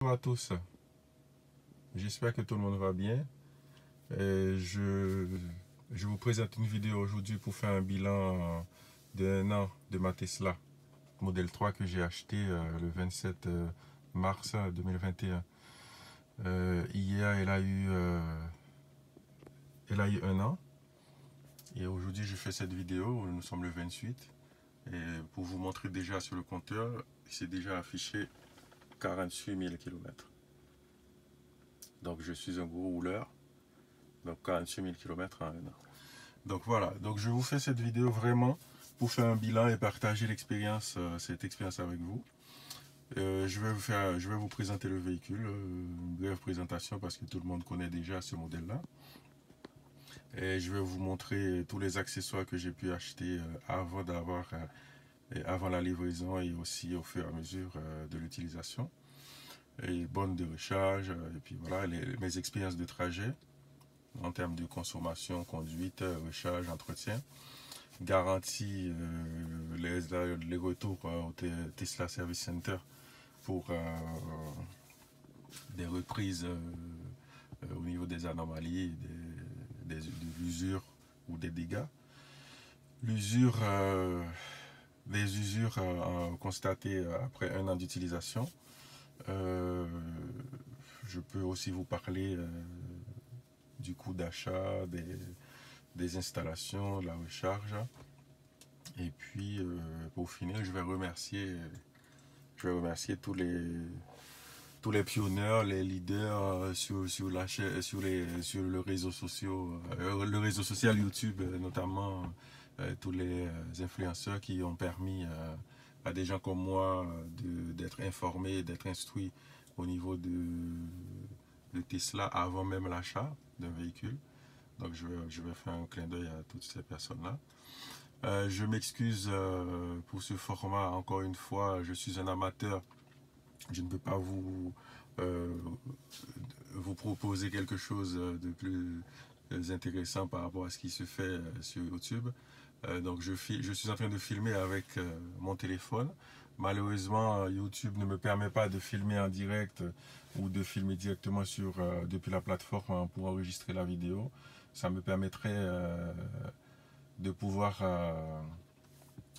bonsoir à tous. J'espère que tout le monde va bien. Je vous présente une vidéo aujourd'hui pour faire un bilan d'un an de ma Tesla Model 3 que j'ai acheté le 27 mars 2021. Hier, elle a eu un an. Et aujourd'hui, je fais cette vidéo. Nous sommes le 28. Et pour vous montrer déjà sur le compteur, c'est déjà affiché 48 000 km. Donc je suis un gros rouleur. Donc 48 000 km en un an. Donc voilà, donc je vous fais cette vidéo vraiment pour faire un bilan et partager l'expérience, cette expérience avec vous. Je vais vous présenter le véhicule, une brève présentation parce que tout le monde connaît déjà ce modèle-là. Et je vais vous montrer tous les accessoires que j'ai pu acheter avant la livraison et aussi au fur et à mesure de l'utilisation. Et bornes de recharge, et puis voilà, mes expériences de trajet en termes de consommation, conduite, recharge, entretien. Garantie les retours au Tesla Service Center pour des reprises au niveau des anomalies, de l'usure ou des dégâts. L'usure, des usures constatées après un an d'utilisation. Je peux aussi vous parler du coût d'achat, des installations, de la recharge. Et puis, pour finir, je vais remercier tous les pionniers, les leaders sur le réseau social YouTube, notamment tous les influenceurs qui ont permis à des gens comme moi d'être informés, d'être instruits au niveau de Tesla avant même l'achat d'un véhicule. Donc je vais faire un clin d'œil à toutes ces personnes-là. Je m'excuse pour ce format, encore une fois, je suis un amateur. Je ne peux pas vous proposer quelque chose de plus intéressant par rapport à ce qui se fait sur YouTube. Donc je suis en train de filmer avec mon téléphone. Malheureusement, YouTube ne me permet pas de filmer en direct ou de filmer directement depuis la plateforme pour enregistrer la vidéo. Ça me permettrait de pouvoir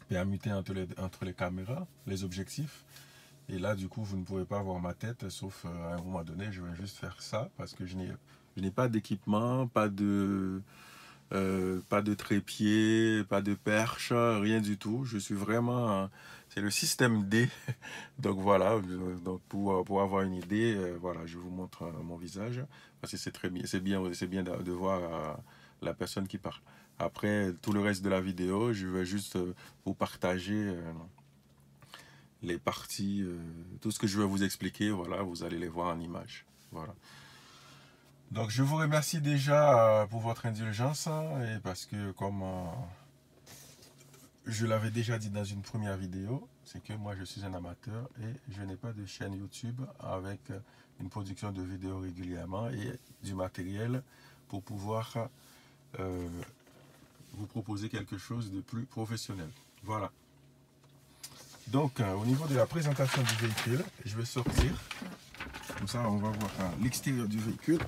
permuter entre les caméras, les objectifs. Et là, du coup, vous ne pouvez pas voir ma tête, sauf à un moment donné, je vais juste faire ça parce que je n'ai pas d'équipement, pas de trépied, pas de perche, rien du tout. Je suis vraiment... c'est le système D. Donc voilà, donc pour avoir une idée, voilà, je vous montre mon visage. Parce que c'est bien de voir la personne qui parle. Après, tout le reste de la vidéo, je vais juste vous partager les parties, tout ce que je vais vous expliquer, voilà, vous allez les voir en image. Voilà. Donc je vous remercie déjà pour votre indulgence et parce que comme je l'avais déjà dit dans une première vidéo, c'est que moi je suis un amateur et je n'ai pas de chaîne YouTube avec une production de vidéos régulièrement et du matériel pour pouvoir vous proposer quelque chose de plus professionnel. Voilà. Donc au niveau de la présentation du véhicule, je vais sortir. Comme ça, on va voir l'extérieur du véhicule.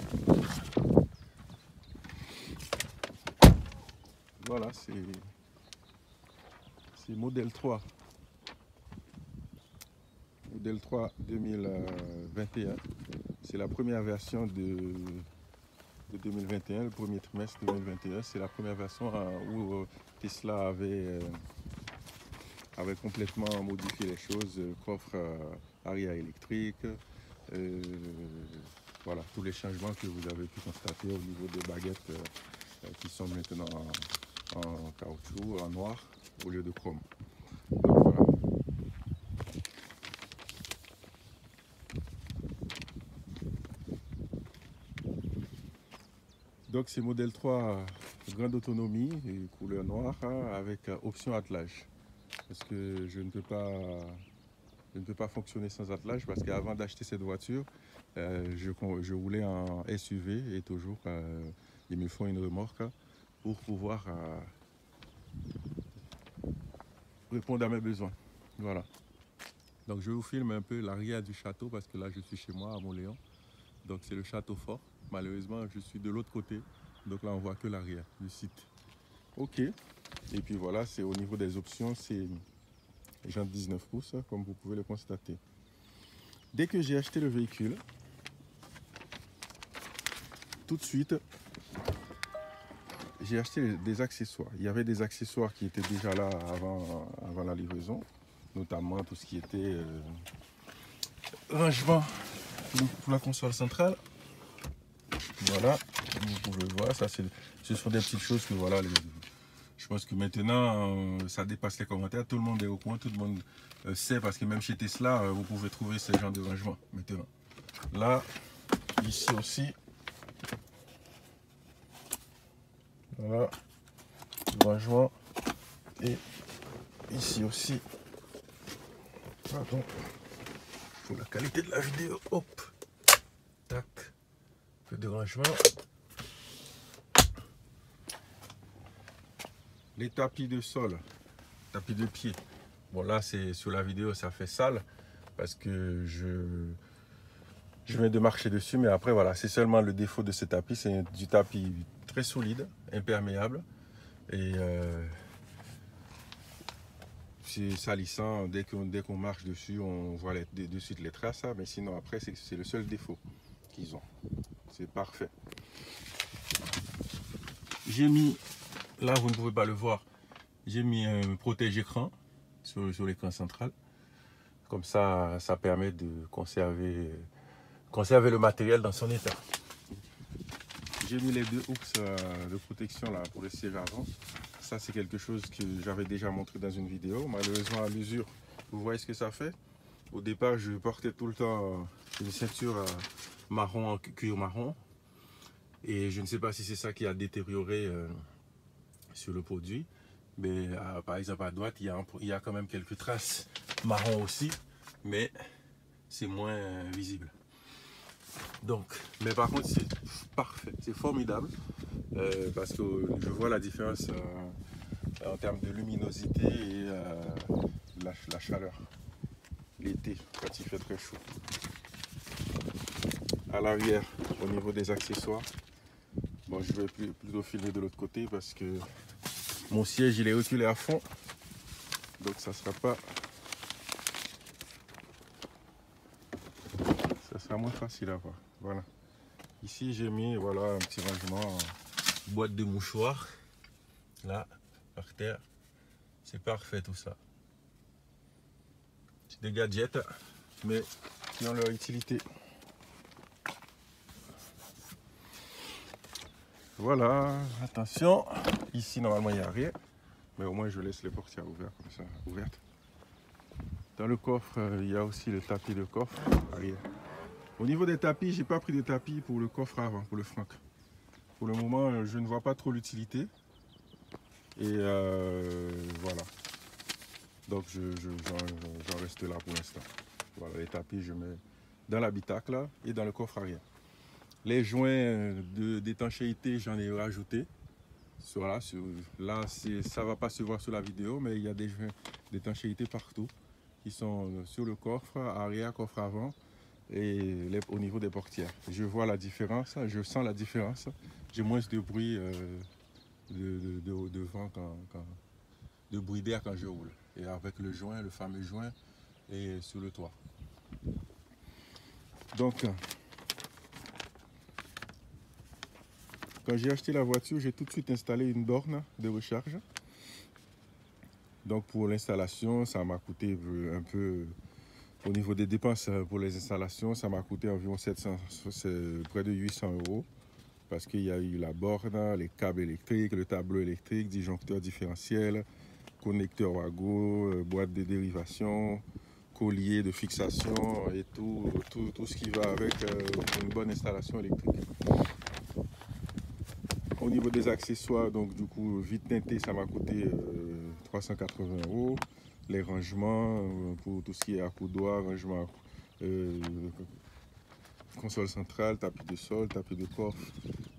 Voilà, c'est Model 3. Model 3 2021. C'est la première version de 2021, le premier trimestre 2021. C'est la première version où Tesla avait complètement modifié les choses. Coffre arrière électrique. Voilà, tous les changements que vous avez pu constater au niveau des baguettes qui sont maintenant en caoutchouc, en noir, au lieu de chrome. Donc, voilà. Donc c'est modèle 3 grande autonomie et couleur noire avec option attelage. Parce que je ne peux pas fonctionner sans attelage parce qu'avant d'acheter cette voiture, je roulais en SUV et toujours il me faut une remorque pour pouvoir répondre à mes besoins. Voilà. Donc je vous filme un peu l'arrière du château parce que là je suis chez moi à Mont-Léon. Donc c'est le château fort. Malheureusement je suis de l'autre côté. Donc là on voit que l'arrière du site. Ok. Et puis voilà, c'est au niveau des options, c'est jantes 19 pouces comme vous pouvez le constater. Dès que j'ai acheté le véhicule, tout de suite j'ai acheté des accessoires. Il y avait des accessoires qui étaient déjà là avant la livraison, notamment tout ce qui était rangement pour la console centrale. Voilà, vous pouvez le voir, ce sont des petites choses que voilà, je pense que maintenant ça dépasse les commentaires, tout le monde est au courant, tout le monde sait, parce que même chez Tesla, vous pouvez trouver ce genre de rangement maintenant. Là, ici aussi, voilà, le rangement, et ici aussi, pardon, pour la qualité de la vidéo, hop, tac, peu de rangement. Les tapis de sol, tapis de pied. Bon là c'est sur la vidéo ça fait sale parce que je viens de marcher dessus, mais après voilà, c'est seulement le défaut de ce tapis, c'est du tapis très solide, imperméable et c'est salissant. Dès qu'on marche dessus, on voit de suite les traces, mais sinon après c'est le seul défaut qu'ils ont. C'est parfait. J'ai mis, là vous ne pouvez pas le voir, j'ai mis un protège-écran sur l'écran central. Comme ça, ça permet de conserver le matériel dans son état. J'ai mis les deux hooks de protection là pour le siège avant. Ça c'est quelque chose que j'avais déjà montré dans une vidéo. Malheureusement à l'usure, vous voyez ce que ça fait. Au départ, je portais tout le temps une ceinture marron, en cuir marron. Et je ne sais pas si c'est ça qui a détérioré sur le produit. Mais par exemple à droite, il y a quand même quelques traces marron aussi, mais c'est moins visible. Donc, mais par contre c'est parfait, c'est formidable parce que je vois la différence en termes de luminosité et la chaleur l'été quand il fait très chaud. À l'arrière, au niveau des accessoires, bon, je vais plutôt filmer de l'autre côté parce que mon siège il est reculé à fond, donc ça sera moins facile à voir. Voilà. Ici j'ai mis voilà un petit rangement, boîte de mouchoirs là par terre. C'est parfait tout ça. C'est des gadgets mais qui ont leur utilité. Voilà, attention, ici normalement il n'y a rien, mais au moins je laisse les portières ouvertes comme ça, ouvertes. Dans le coffre, il y a aussi le tapis de coffre arrière. Au niveau des tapis, j'ai pas pris de tapis pour le coffre avant, pour le Franck. Pour le moment, je ne vois pas trop l'utilité. Et voilà. Donc j'en reste là pour l'instant. Voilà, les tapis, je mets dans l'habitacle et dans le coffre arrière. Les joints d'étanchéité, j'en ai rajouté. Voilà, là, ça ne va pas se voir sur la vidéo, mais il y a des joints d'étanchéité partout qui sont sur le coffre arrière, coffre avant et au niveau des portières. Je vois la différence, je sens la différence. J'ai moins de bruit de vent, de bruit d'air quand je roule. Et avec le joint, le fameux joint, et sur le toit. Donc, quand j'ai acheté la voiture, j'ai tout de suite installé une borne de recharge. Donc pour l'installation, ça m'a coûté un peu, au niveau des dépenses pour les installations, ça m'a coûté environ 700, près de 800 €. Parce qu'il y a eu la borne, les câbles électriques, le tableau électrique, disjoncteur différentiel, connecteur Wago, boîte de dérivation, collier de fixation et tout ce qui va avec une bonne installation électrique. Au niveau des accessoires, donc du coup, vite teinté, ça m'a coûté 380 €. Les rangements pour tout ce qui est accoudoir, rangement console centrale, tapis de sol, tapis de coffre,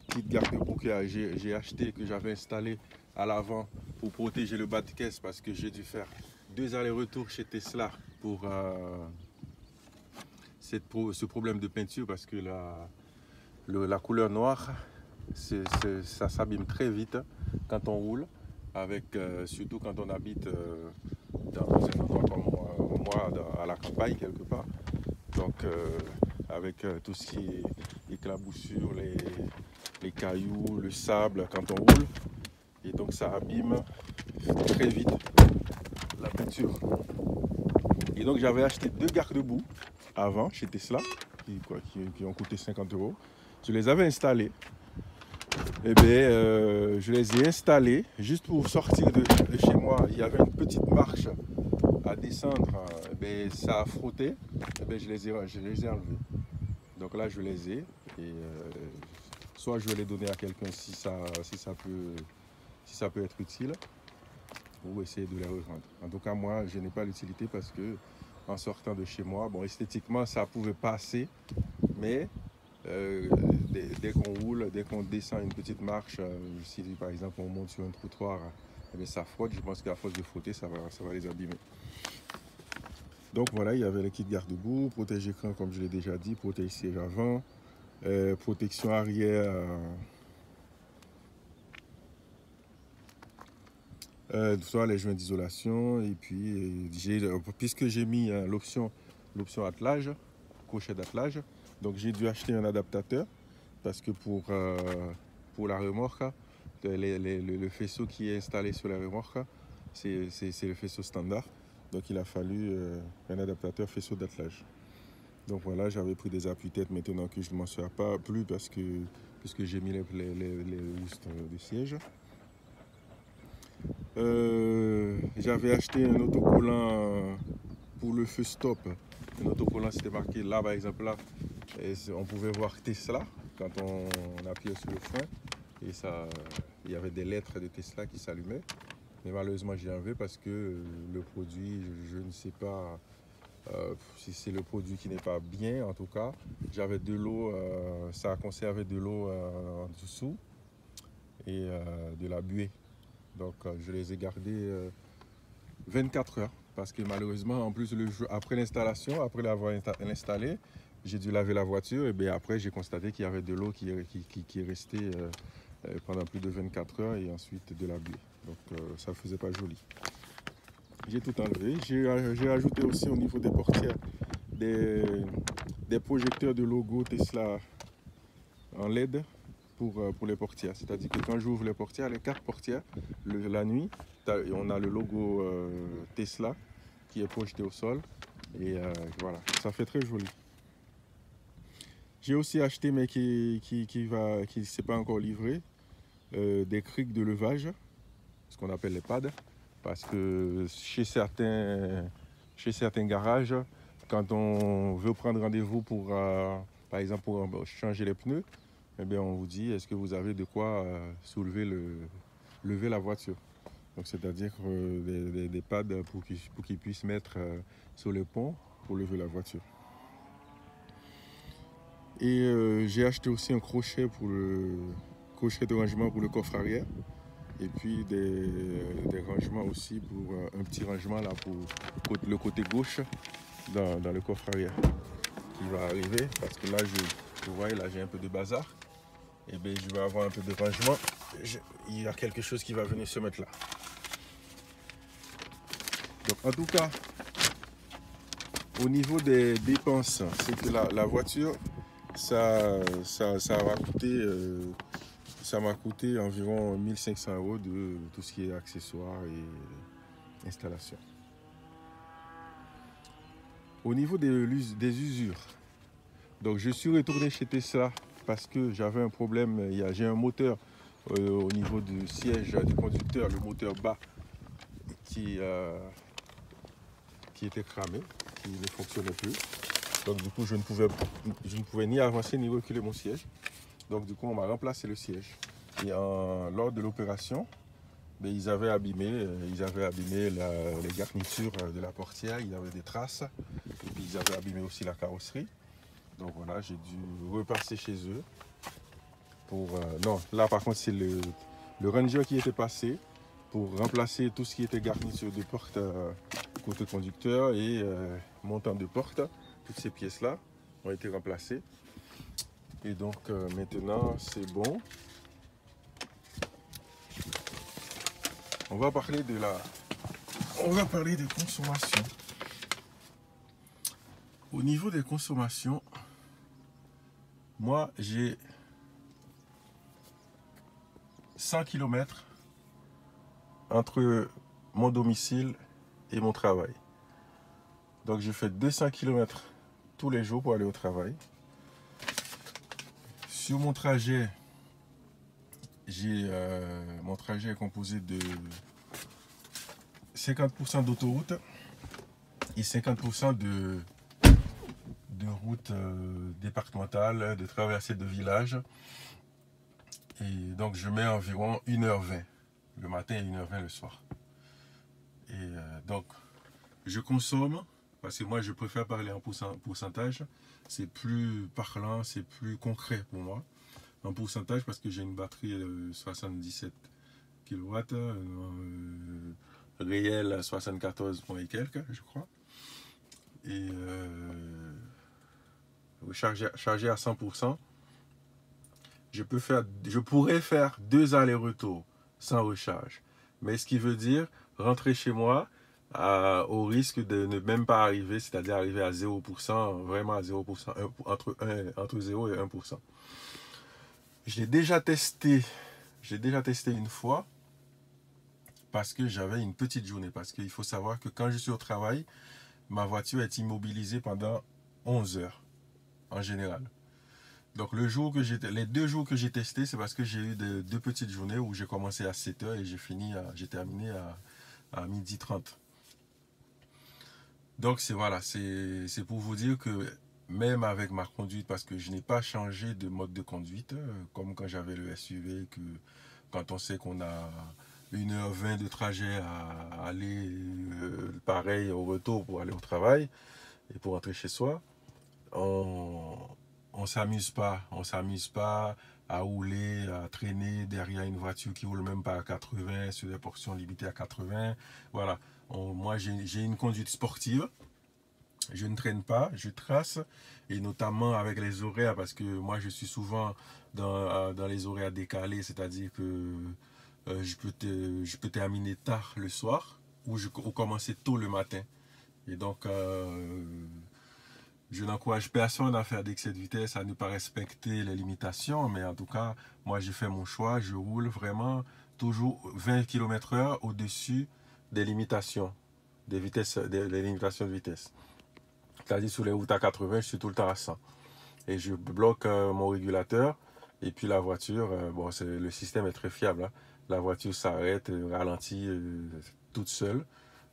petite garde-boue que j'ai acheté, que j'avais installé à l'avant pour protéger le bas de caisse parce que j'ai dû faire 2 allers-retours chez Tesla pour ce problème de peinture parce que la couleur noire, ça s'abîme très vite quand on roule, surtout quand on habite dans un endroit comme moi à la campagne quelque part. Donc avec tout ce qui est éclaboussure, les cailloux, le sable quand on roule. Et donc ça abîme très vite la peinture. Et donc j'avais acheté 2 garde-boue avant chez Tesla qui ont coûté 50 €. Je les avais installés. Et bien, je les ai installés juste pour sortir de chez moi. Il y avait une petite marche à descendre. Ça a frotté. Et bien, je les ai enlevés. Donc là, je les ai. Et soit je vais les donner à quelqu'un si ça peut être utile, ou essayer de les revendre. En tout cas, moi, je n'ai pas l'utilité parce que en sortant de chez moi, bon, esthétiquement, ça pouvait passer, mais dès qu'on roule, dès qu'on descend une petite marche, si par exemple on monte sur un trottoir, eh bien, ça frotte. Je pense qu'à force de frotter, ça va les abîmer. Donc voilà, il y avait les kits garde-boue, protège-écran comme je l'ai déjà dit, protège-siège avant, protection arrière, soit les joints d'isolation. Et puis, puisque j'ai mis l'option attelage, crochet d'attelage, donc j'ai dû acheter un adaptateur parce que pour la remorque, le faisceau qui est installé sur la remorque, c'est le faisceau standard. Donc il a fallu un adaptateur faisceau d'attelage. Donc voilà, j'avais pris des appuis-têtes maintenant que je ne m'en sers pas plus puisque j'ai mis les housses de siège. J'avais acheté un autocollant pour le feu stop. Un autocollant, c'était marqué là, par exemple, là, et on pouvait voir Tesla quand on appuyait sur le frein. Et il y avait des lettres de Tesla qui s'allumaient. Mais malheureusement, j'ai enlevé parce que le produit, je ne sais pas si c'est le produit qui n'est pas bien. En tout cas, j'avais de l'eau, ça a conservé de l'eau en dessous et de la buée. Donc, je les ai gardés 24 heures parce que malheureusement, en plus, après l'installation, après l'avoir installé, j'ai dû laver la voiture et bien après, j'ai constaté qu'il y avait de l'eau qui est restée pendant plus de 24 heures et ensuite de la buée. Donc, ça ne faisait pas joli. J'ai tout enlevé. J'ai ajouté aussi au niveau des portières des projecteurs de logo Tesla en LED pour les portières. C'est-à-dire que quand j'ouvre les portières, les 4 portières, la nuit, on a le logo Tesla qui est projeté au sol. Et voilà, ça fait très joli. J'ai aussi acheté, mais qui ne s'est pas encore livré, des criques de levage, ce qu'on appelle les pads. Parce que chez certains garages, quand on veut prendre rendez-vous pour, par exemple, pour changer les pneus, eh bien, on vous dit, est-ce que vous avez de quoi lever la voiture? Donc, c'est-à-dire des pads pour qu'ils puissent mettre sur le pont pour lever la voiture. Et j'ai acheté aussi un crochet crochet de rangement pour le coffre arrière. Et puis des rangements aussi pour un petit rangement là pour le côté gauche dans le coffre arrière qui va arriver parce que là vous voyez là j'ai un peu de bazar et bien je vais avoir un peu de rangement. Il y a quelque chose qui va venir se mettre là. Donc en tout cas au niveau des dépenses, c'est que la voiture ça va coûter ça m'a coûté environ 1 500 € de tout ce qui est accessoires et installation. Au niveau des usures, donc je suis retourné chez Tesla parce que j'avais un problème. J'ai un moteur au niveau du siège du conducteur, le moteur bas qui était cramé, qui ne fonctionnait plus. Donc du coup, je ne pouvais ni avancer ni reculer mon siège. Donc du coup, on m'a remplacé le siège. Et lors de l'opération, ils avaient abîmé les garnitures de la portière, il y avait des traces. Et puis ils avaient abîmé aussi la carrosserie. Donc voilà, j'ai dû repasser chez eux. Non, là par contre c'est le Ranger qui était passé. pour remplacer tout ce qui était garniture de porte côté conducteur et montant de porte. Toutes ces pièces-là ont été remplacées. Et donc maintenant c'est bon. On va parler de consommation. Au niveau des consommations, moi j'ai 100 km entre mon domicile et mon travail. Donc je fais 200 km tous les jours pour aller au travail. Sur mon trajet, mon trajet est composé de 50% d'autoroute et 50% de routes départementales, de traversées de villages. Et donc je mets environ 1h20 le matin et 1h20 le soir. Et donc je consomme, parce que moi je préfère parler en pourcentage, c'est plus parlant, c'est plus concret pour moi. En pourcentage, parce que j'ai une batterie de 77 kW, réel 74 points et quelques, je crois. Et chargé à 100%, je pourrais faire 2 allers-retours sans recharge. Mais ce qui veut dire rentrer chez moi au risque de ne même pas arriver, c'est-à-dire arriver à 0%, vraiment à 0%, entre 0 et 1%. J'ai déjà testé une fois parce que j'avais une petite journée. Parce qu'il faut savoir que quand je suis au travail, ma voiture est immobilisée pendant 11 heures en général. Donc les 2 jours que j'ai testé, c'est parce que j'ai eu 2 petites journées où j'ai commencé à 7 heures et j'ai terminé à 12h30. Donc c'est pour vous dire que même avec ma conduite, parce que je n'ai pas changé de mode de conduite, comme quand j'avais le SUV, que quand on sait qu'on a 1h20 de trajet à aller, pareil au retour pour aller au travail et pour rentrer chez soi, on s'amuse pas à rouler, à traîner derrière une voiture qui roule même pas à 80, sur des portions limitées à 80. Voilà, moi j'ai une conduite sportive. Je ne traîne pas, je trace, et notamment avec les horaires, parce que moi je suis souvent dans les horaires décalés, c'est-à-dire que je peux terminer tard le soir ou commencer tôt le matin. Et donc, je n'encourage personne à faire d'excès de vitesse, à ne pas respecter les limitations, mais en tout cas, moi j'ai fait mon choix, je roule vraiment toujours 20 km/h au-dessus des limitations, des limitations de vitesse. C'est-à-dire sur les routes à 80, je suis tout le temps à 100. Et je bloque mon régulateur. Et puis la voiture, le système est très fiable. Hein. La voiture s'arrête, ralentit toute seule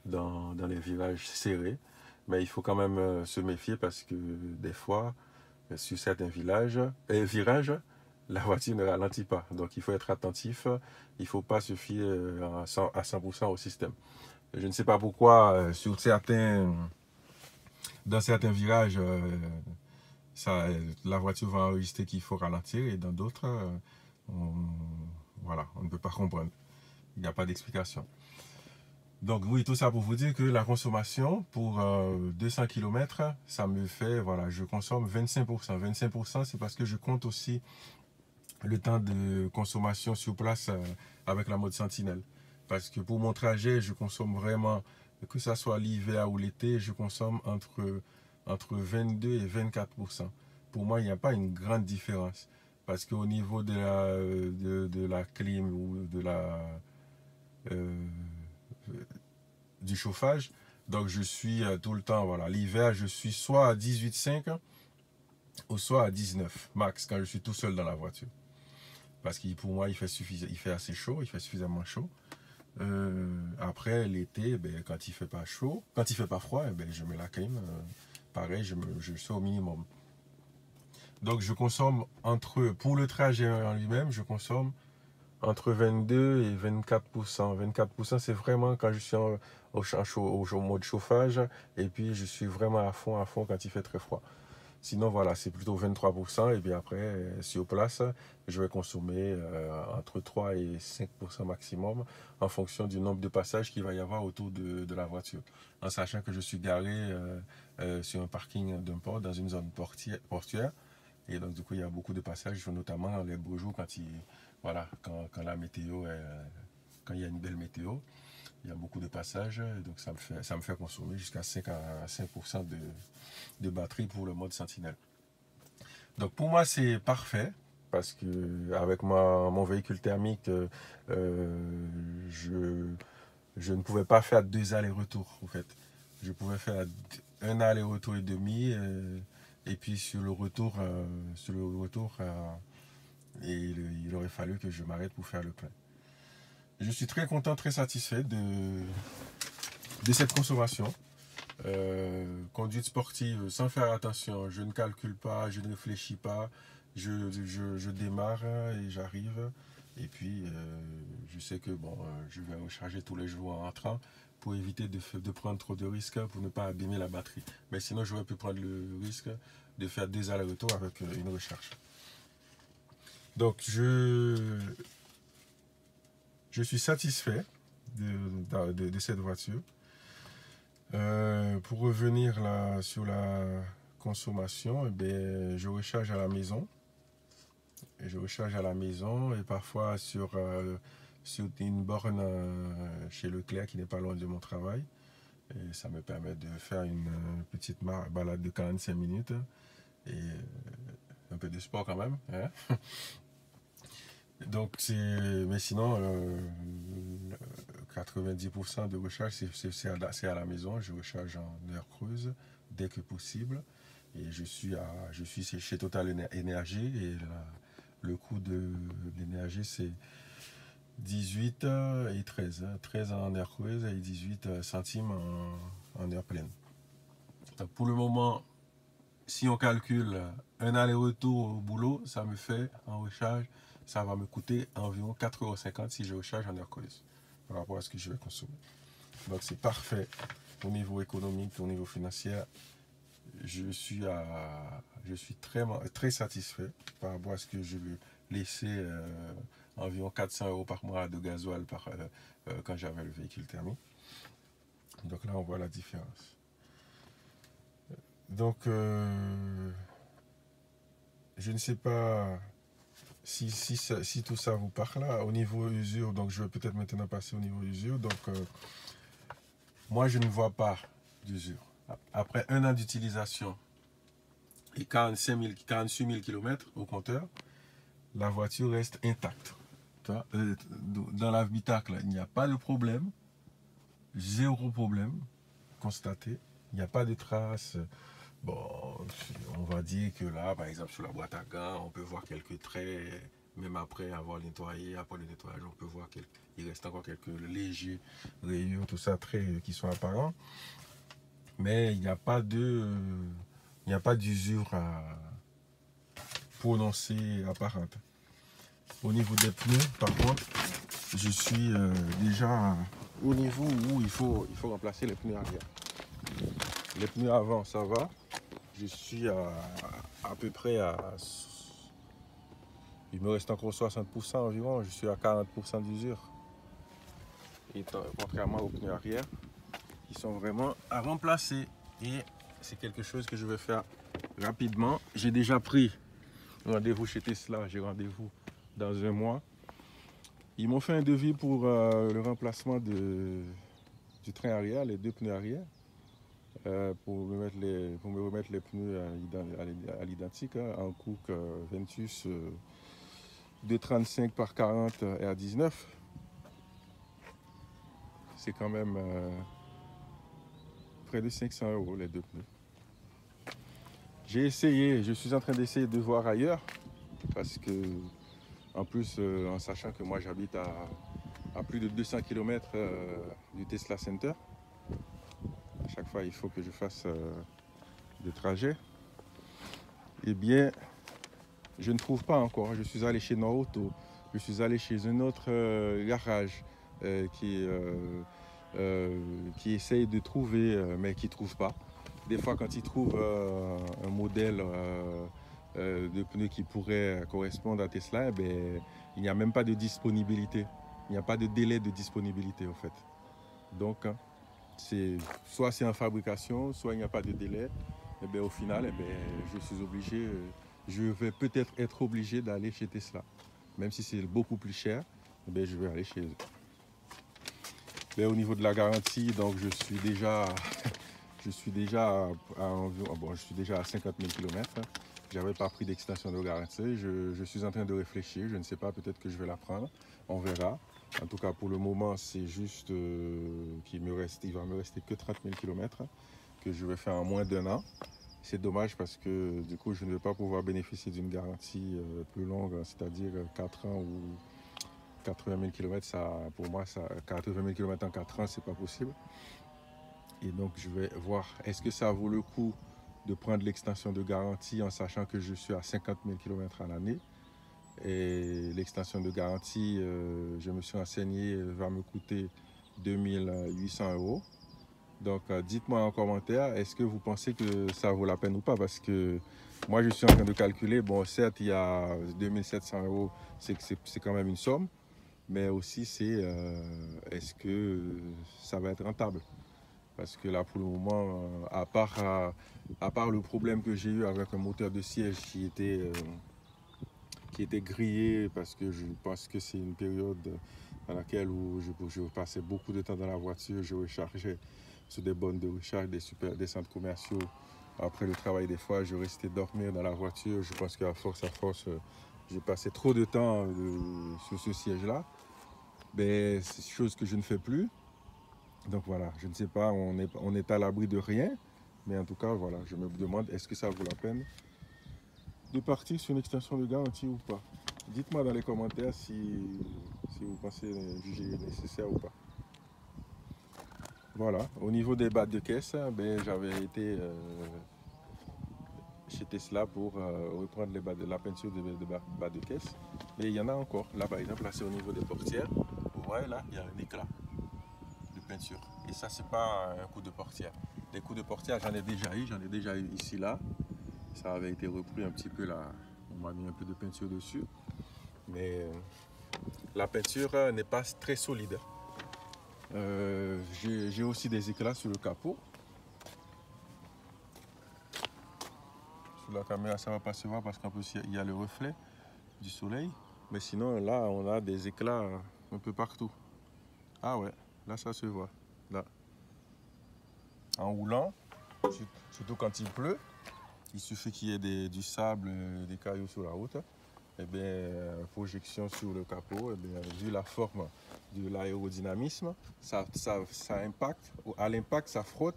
dans les virages serrés. Mais il faut quand même se méfier parce que des fois, sur certains virages, la voiture ne ralentit pas. Donc il faut être attentif. Il ne faut pas se fier à 100% au système. Je ne sais pas pourquoi, dans certains virages, la voiture va enregistrer qu'il faut ralentir et dans d'autres, on ne peut pas comprendre. Il n'y a pas d'explication. Donc oui, tout ça pour vous dire que la consommation pour 200 km, ça me fait, je consomme 25%. 25%, c'est parce que je compte aussi le temps de consommation sur place avec la mode Sentinelle. Parce que pour mon trajet, je consomme vraiment, que ce soit l'hiver ou l'été, je consomme entre 22 et 24%. Pour moi, il n'y a pas une grande différence. Parce qu'au niveau de la clim ou du chauffage, donc je suis tout le temps, l'hiver, je suis soit à 18,5 ou soit à 19 max quand je suis tout seul dans la voiture. Parce que pour moi, il fait assez chaud, il fait suffisamment chaud. Après l'été, quand il fait pas chaud, quand il fait pas froid, je mets la clim. Pareil, je suis au minimum. Donc je consomme pour le trajet en lui-même, je consomme entre 22 et 24%. 24%, c'est vraiment quand je suis au mode chauffage et puis je suis vraiment à fond quand il fait très froid. Sinon, voilà, c'est plutôt 23%. Et puis après, sur place, je vais consommer entre 3 et 5% maximum en fonction du nombre de passages qu'il va y avoir autour de la voiture. En sachant que je suis garé sur un parking d'un port, dans une zone portuaire. Et donc, du coup, il y a beaucoup de passages, notamment dans les beaux jours, voilà, quand la météo quand il y a une belle météo. Il y a beaucoup de passages, donc ça me fait consommer jusqu'à 5% de batterie pour le mode Sentinelle. Donc pour moi, c'est parfait parce que avec mon véhicule thermique, je ne pouvais pas faire 2 allers-retours en fait. Je pouvais faire un aller-retour et demi, et puis sur le retour, il aurait fallu que je m'arrête pour faire le plein. Je suis très content, très satisfait de cette consommation. Conduite sportive sans faire attention, je ne calcule pas, je ne réfléchis pas, je démarre et j'arrive. Et puis, je sais que bon, je vais recharger tous les jours en rentrant pour éviter de prendre trop de risques pour ne pas abîmer la batterie. Mais sinon, j'aurais pu prendre le risque de faire 2 allers-retours avec une recharge. Donc, je suis satisfait de cette voiture. Pour revenir là sur la consommation, je recharge à la maison. Et parfois sur une borne chez Leclerc qui n'est pas loin de mon travail. Et ça me permet de faire une petite balade de 45 minutes et un peu de sport quand même. Hein? Donc, mais sinon, 90% de recharge, c'est à la maison. Je recharge en heure creuse dès que possible. Et je suis chez Total Energy et le coût de l'énergie, c'est 18 et 13. 13 en heure creuse et 18 centimes en heure pleine. Donc, pour le moment, si on calcule un aller-retour au boulot, ça me fait en recharge, ça va me coûter environ 4,50 € si je recharge en heure creuse par rapport à ce que je vais consommer. Donc c'est parfait au niveau économique, au niveau financier. Je suis très satisfait par rapport à ce que je vais laisser environ 400 € par mois de gasoil quand j'avais le véhicule thermique. Donc là on voit la différence. Donc je ne sais pas si tout ça vous parle là. Au niveau usure, donc je vais peut-être maintenant passer au niveau usure. Donc moi je ne vois pas d'usure. Après un an d'utilisation et 48 000 km au compteur, la voiture reste intacte. Dans l'habitacle, il n'y a pas de problème, zéro problème constaté. Il n'y a pas de traces. Bon, on va dire que là, par exemple, sur la boîte à gants, on peut voir quelques traits, même après avoir nettoyé, après le nettoyage, on peut voir qu'il reste encore quelques légers rayures, tout ça, traits qui sont apparents. Mais il n'y a pas d'usure prononcée apparente. Au niveau des pneus, par contre, je suis déjà au niveau où il faut remplacer les pneus arrière. Les pneus avant, ça va. Je suis à peu près il me reste encore 60% environ. Je suis à 40% d'usure. Et contrairement aux pneus arrière, qui sont vraiment à remplacer. Et c'est quelque chose que je vais faire rapidement. J'ai déjà pris rendez-vous chez Tesla. J'ai rendez-vous dans 1 mois. Ils m'ont fait un devis pour le remplacement du train arrière, les 2 pneus arrière. Pour me remettre les pneus à l'identique, hein, en Cook Ventus 235 par 40 R19. C'est quand même près de 500 € les 2 pneus. Je suis en train d'essayer de voir ailleurs parce que, en plus, en sachant que moi j'habite à plus de 200 km du Tesla Center. À chaque fois, il faut que je fasse des trajets. Eh bien, je ne trouve pas encore. Je suis allé chez Norauto. Je suis allé chez un autre garage qui essaye de trouver, mais qui ne trouve pas. des fois quand ils trouvent un modèle de pneus qui pourrait correspondre à Tesla, eh ben, il n'y a même pas de disponibilité. Il n'y a pas de délai de disponibilité, en fait. Donc, soit c'est en fabrication, soit il n'y a pas de délai. Et bien, au final, je suis obligé, je vais peut-être être obligé d'aller chez Tesla. Même si c'est beaucoup plus cher, je vais aller chez eux. Mais au niveau de la garantie, donc je suis déjà je suis déjà à 50 000 km. Je n'avais pas pris d'extension de garantie. Je suis en train de réfléchir. Je ne sais pas, peut-être que je vais la prendre. On verra. En tout cas, pour le moment, c'est juste il va me rester que 30 000 km que je vais faire en moins d'1 an. C'est dommage parce que du coup, je ne vais pas pouvoir bénéficier d'une garantie plus longue, c'est-à-dire 4 ans ou 80 000 km. Pour moi, 80 000 km en 4 ans, c'est pas possible. Et donc, je vais voir, est-ce que ça vaut le coup de prendre l'extension de garantie en sachant que je suis à 50 000 km à l'année. Et l'extension de garantie, je me suis renseigné, va me coûter 2 800 €. Donc, dites-moi en commentaire, est-ce que vous pensez que ça vaut la peine ou pas? Parce que moi, je suis en train de calculer. Bon, certes, il y a 2 700 €, c'est quand même une somme. Mais aussi, est-ce que ça va être rentable? Parce que là, pour le moment, à part le problème que j'ai eu avec un moteur de siège qui était grillé, parce que je pense que c'est une période dans laquelle je passais beaucoup de temps dans la voiture, je rechargeais sur des bornes de recharge, des centres commerciaux. Après le travail, des fois, je restais dormir dans la voiture. Je pense qu'à force, j'ai passé trop de temps sur ce siège-là. Mais c'est une chose que je ne fais plus. Donc voilà, je ne sais pas, on est à l'abri de rien. Mais en tout cas, voilà, je me demande, est-ce que ça vaut la peine de partir sur une extension de garantie ou pas? Dites-moi dans les commentaires si vous pensez juger nécessaire ou pas. Voilà, au niveau des battes de caisse, j'avais été chez Tesla pour reprendre la peinture de bas de caisse. Et il y en a encore. Là, par exemple, là, c'est au niveau des portières. Vous voyez, là, il y a un éclat de peinture. Et ça, c'est pas un coup de portière. Des coups de portière, j'en ai déjà eu ici, là. Ça avait été repris un petit peu là. On m'a mis un peu de peinture dessus. Mais la peinture n'est pas très solide. J'ai aussi des éclats sur le capot. Sur la caméra, ça ne va pas se voir parce qu'en plus, il y a le reflet du soleil. Mais sinon, là, on a des éclats un peu partout. Ah ouais, là, ça se voit. Là. En roulant, surtout quand il pleut, il suffit qu'il y ait du sable, des cailloux sur la route. Projection sur le capot, vu la forme de l'aérodynamisme, ça impacte. À l'impact, ça frotte.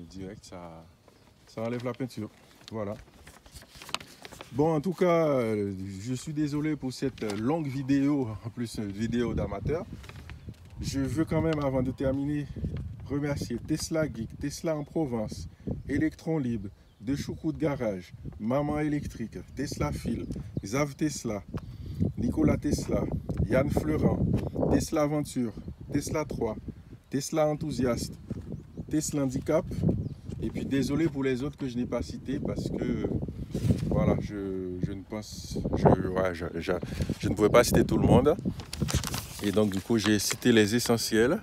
Direct, ça enlève la peinture. Voilà. Bon, en tout cas, je suis désolé pour cette longue vidéo, en plus une vidéo d'amateur. Je veux quand même, avant de terminer, remercier Tesla Geek, Tesla en Provence, Electron Libre, De Choucroute Garage, Maman Électrique, Tesla Fil, Xav Tesla, Nicolas Tesla, Yann Fleurant, Tesla Aventure, Tesla 3, Tesla Enthousiaste, Tesla Handicap. Et puis désolé pour les autres que je n'ai pas cités parce que voilà, je ne pouvais pas citer tout le monde. Et donc du coup j'ai cité les essentiels.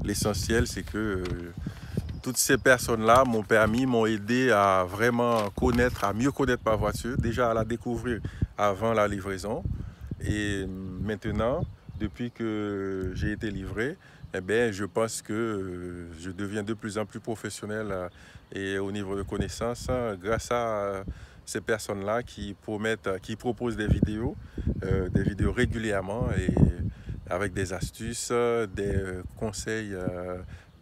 L'essentiel, c'est que toutes ces personnes-là m'ont aidé à vraiment connaître, à mieux connaître ma voiture, déjà à la découvrir avant la livraison. Et maintenant, depuis que j'ai été livré, je pense que je deviens de plus en plus professionnel et au niveau de connaissances grâce à ces personnes-là qui proposent des vidéos régulièrement et avec des astuces, des conseils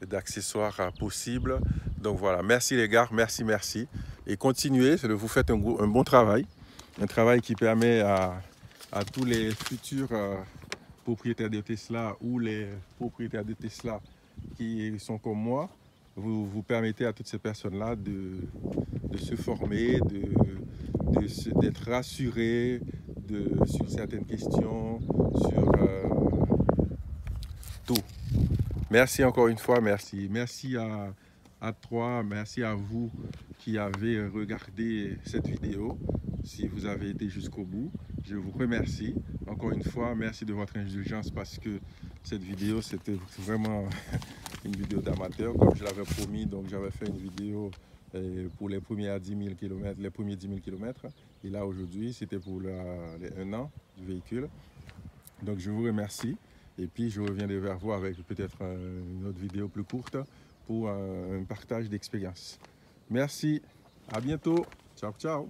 d'accessoires possibles. Donc voilà, merci les gars, merci. Et continuez, vous faites un bon travail, un travail qui permet à tous les futurs propriétaires de Tesla ou les propriétaires de Tesla qui sont comme moi. Vous permettez à toutes ces personnes-là de se former, d'être rassurés sur certaines questions, sur tout. Merci encore une fois, merci. Merci à À 3, merci à vous qui avez regardé cette vidéo. Si vous avez été jusqu'au bout, je vous remercie. Encore une fois, merci de votre indulgence parce que cette vidéo, c'était vraiment une vidéo d'amateur, comme je l'avais promis. Donc, j'avais fait une vidéo pour les premiers 10 000 km, les premiers 10 000 km. Et là, aujourd'hui, c'était pour les 1 an du véhicule. Donc, je vous remercie. Et puis, je reviendrai vers vous avec peut-être une autre vidéo plus courte pour un partage d'expérience. Merci. À bientôt. Ciao, ciao.